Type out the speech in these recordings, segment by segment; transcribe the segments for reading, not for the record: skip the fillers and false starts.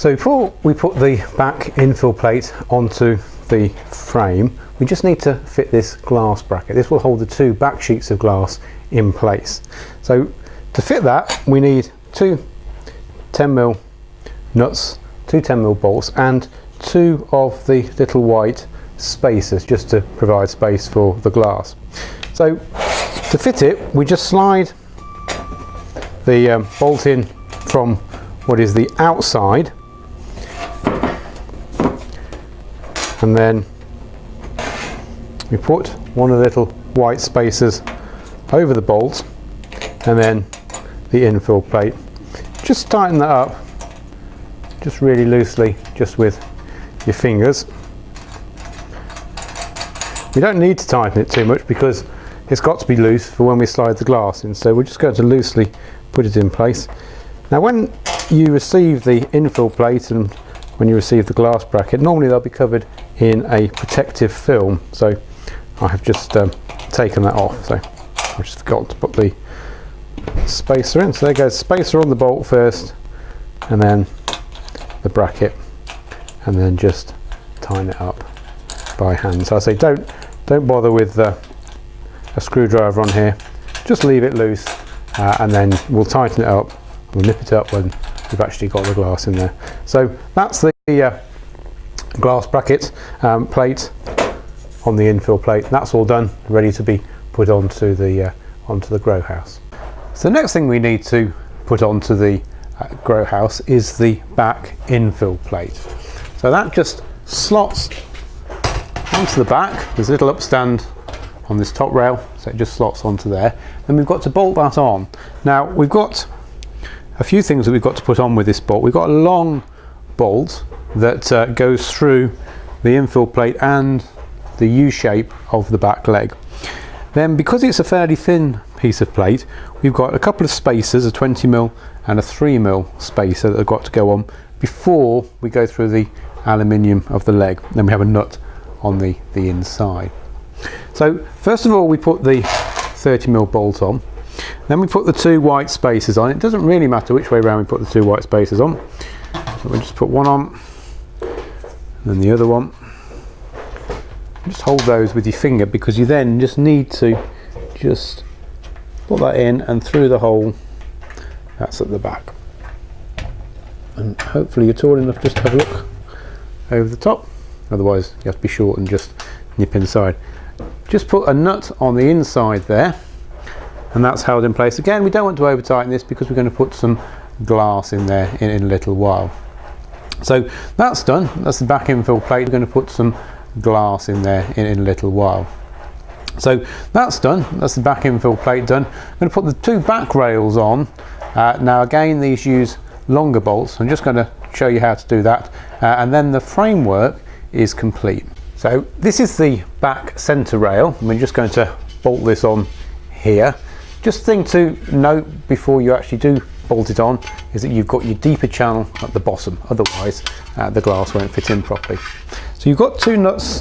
So before we put the back infill plate onto the frame, we just need to fit this glass bracket. This will hold the two back sheets of glass in place. So to fit that, we need two 10mm nuts, two 10mm bolts, and two of the little white spacers just to provide space for the glass. So to fit it, we just slide the bolt in from what is the outside, and then we put one of the little white spacers over the bolt, and then the infill plate. Just tighten that up, just really loosely, just with your fingers. We don't need to tighten it too much because it's got to be loose for when we slide the glass in, so we're just going to loosely put it in place. Now when you receive the infill plate and when you receive the glass bracket, normally they'll be covered in a protective film, so I have just taken that off. So I just forgot to put the spacer in. So there goes spacer on the bolt first, and then the bracket, and then just tighten it up by hand. So I say don't bother with a screwdriver on here, just leave it loose, and then we'll tighten it up. We'll nip it up when we've actually got the glass in there. So that's the glass bracket plate on the infill plate. That's all done, ready to be put onto the grow house. So the next thing we need to put onto the grow house is the back infill plate. So that just slots onto the back. There's a little upstand on this top rail, so it just slots onto there. Then we've got to bolt that on. Now we've got a few things that we've got to put on with this bolt. We've got a long bolt that goes through the infill plate and the U-shape of the back leg. Then, because it's a fairly thin piece of plate, we've got a couple of spacers, a 20mm and a 3mm spacer that have got to go on before we go through the aluminium of the leg. Then we have a nut on the inside. So first of all, we put the 30mm bolt on. Then we put the two white spacers on. It doesn't really matter which way around we put the two white spacers on. So we'll just put one on, and then the other one. Just hold those with your finger, because you then just need to just put that in and through the hole that's at the back. And hopefully you're tall enough just to have a look over the top. Otherwise you have to be short and just nip inside. Just put a nut on the inside there, and that's held in place. Again, we don't want to over tighten this because we're going to put some glass in there in a little while. So that's done. That's the back infill plate. We're going to put some glass in there in a little while. So that's done. That's the back infill plate done. I'm going to put the two back rails on. Now again, these use longer bolts. I'm just going to show you how to do that, and then the framework is complete. So this is the back center rail, and we're just going to bolt this on here. Just thing to note before you actually do bolt it on is that you've got your deeper channel at the bottom, otherwise the glass won't fit in properly. So you've got two nuts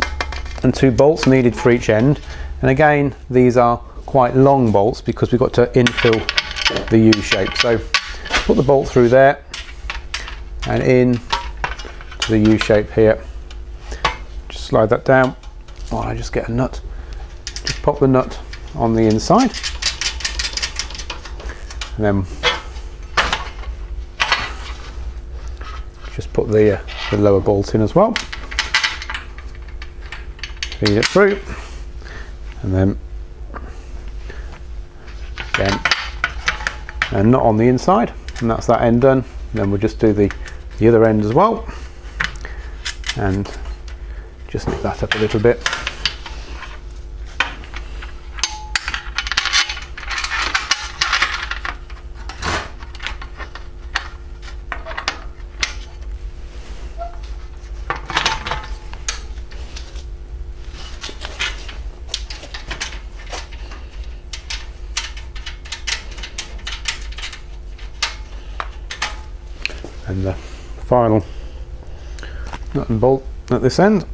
and two bolts needed for each end, and again these are quite long bolts because we've got to infill the U shape. So put the bolt through there and in to the U shape here. Just slide that down while I just get a nut. Just pop the nut on the inside, and then just put the lower bolt in as well. Feed it through, and then again a nut on the inside, and that's that end done. Then we'll just do the other end as well, and just nip that up a little bit. And the final nut and bolt at this end.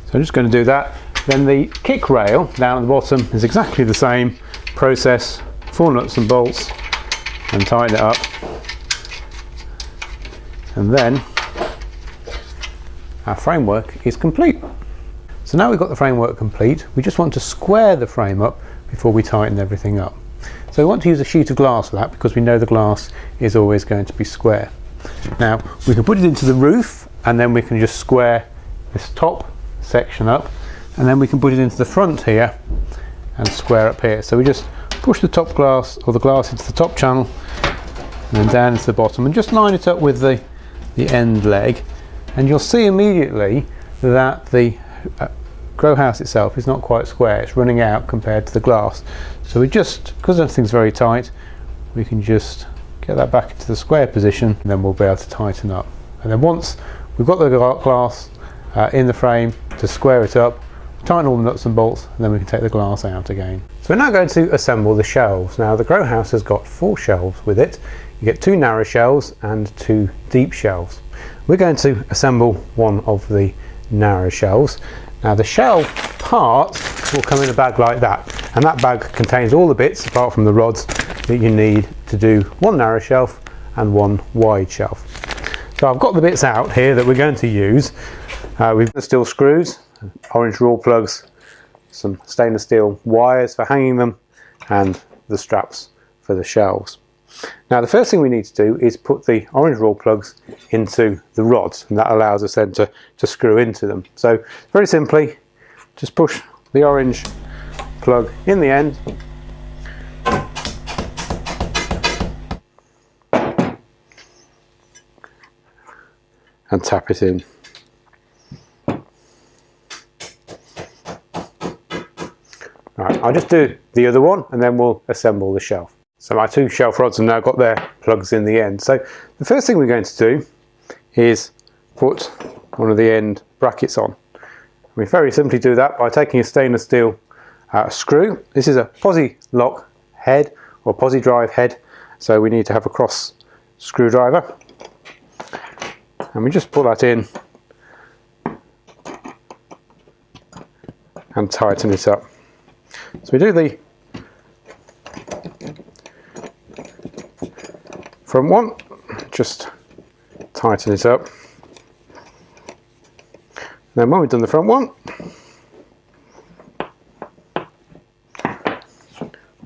So I'm just going to do that. Then the kick rail down at the bottom is exactly the same process. 4 nuts and bolts, and tighten it up, and then our framework is complete. So now we've got the framework complete, we just want to square the frame up before we tighten everything up. So we want to use a sheet of glass for that, because we know the glass is always going to be square. Now we can put it into the roof, and then we can just square this top section up, and then we can put it into the front here and square up here. So we just push the top glass, or the glass, into the top channel and then down into the bottom, and just line it up with the end leg, and you'll see immediately that the grow house itself is not quite square. It's running out compared to the glass. So we just, because everything's very tight, we can just get that back into the square position, and then we'll be able to tighten up. And then once we've got the glass in the frame to square it up, tighten all the nuts and bolts, and then we can take the glass out again. So we're now going to assemble the shelves. Now the grow house has got 4 shelves with it. You get 2 narrow shelves and 2 deep shelves. We're going to assemble one of the narrow shelves. Now the shelf part will come in a bag like that, and that bag contains all the bits apart from the rods that you need to do one narrow shelf and one wide shelf. So I've got the bits out here that we're going to use. We've got the steel screws, orange raw plugs, some stainless steel wires for hanging them, and the straps for the shelves. Now the first thing we need to do is put the orange raw plugs into the rods, and that allows us then to screw into them. So very simply, just push the orange plug in the end, and tap it in. Right, I'll just do the other one and then we'll assemble the shelf. So my 2 shelf rods have now got their plugs in the end. So the first thing we're going to do is put one of the end brackets on. We very simply do that by taking a stainless steel screw. This is a posi lock head or posi drive head, so we need to have a cross screwdriver, and we just pull that in and tighten it up. So we do the front one, just tighten it up. Then when we've done the front one,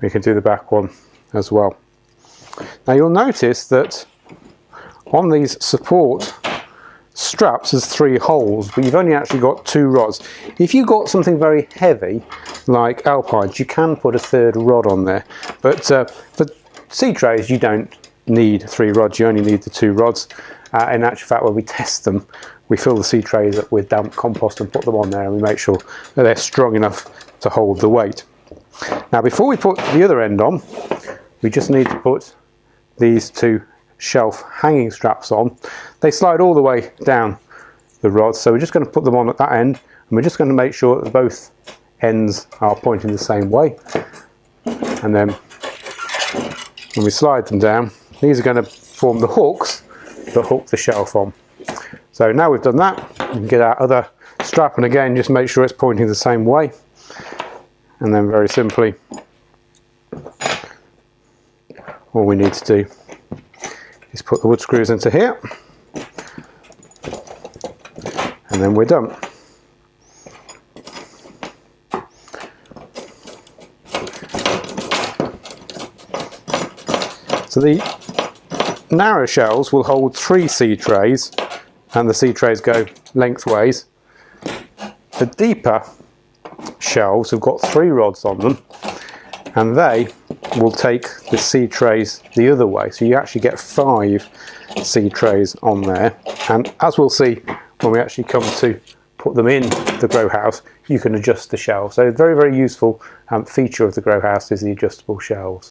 we can do the back one as well. Now you'll notice that on these support straps there's 3 holes, but you've only actually got 2 rods. If you've got something very heavy like alpines, you can put a 3rd rod on there, but for sea trays you don't need 3 rods, you only need the 2 rods. In actual fact, when we test them, we fill the sea trays up with damp compost and put them on there, and we make sure that they're strong enough to hold the weight. Now before we put the other end on, we just need to put these 2 shelf hanging straps on. They slide all the way down the rods, so we're just going to put them on at that end, and we're just going to make sure that both ends are pointing the same way. And then when we slide them down, these are going to form the hooks that hook the shelf on. So now we've done that, we can get our other strap, and again just make sure it's pointing the same way, and then very simply all we need to do is put the wood screws into here, and then we're done. So the narrow shelves will hold 3 sea trays, and the sea trays go lengthways. The deeper shelves have got 3 rods on them, and they will take the sea trays the other way, so you actually get 5 sea trays on there. And as we'll see when we actually come to put them in the grow house, you can adjust the shelves. So a very, very useful feature of the grow house is the adjustable shelves.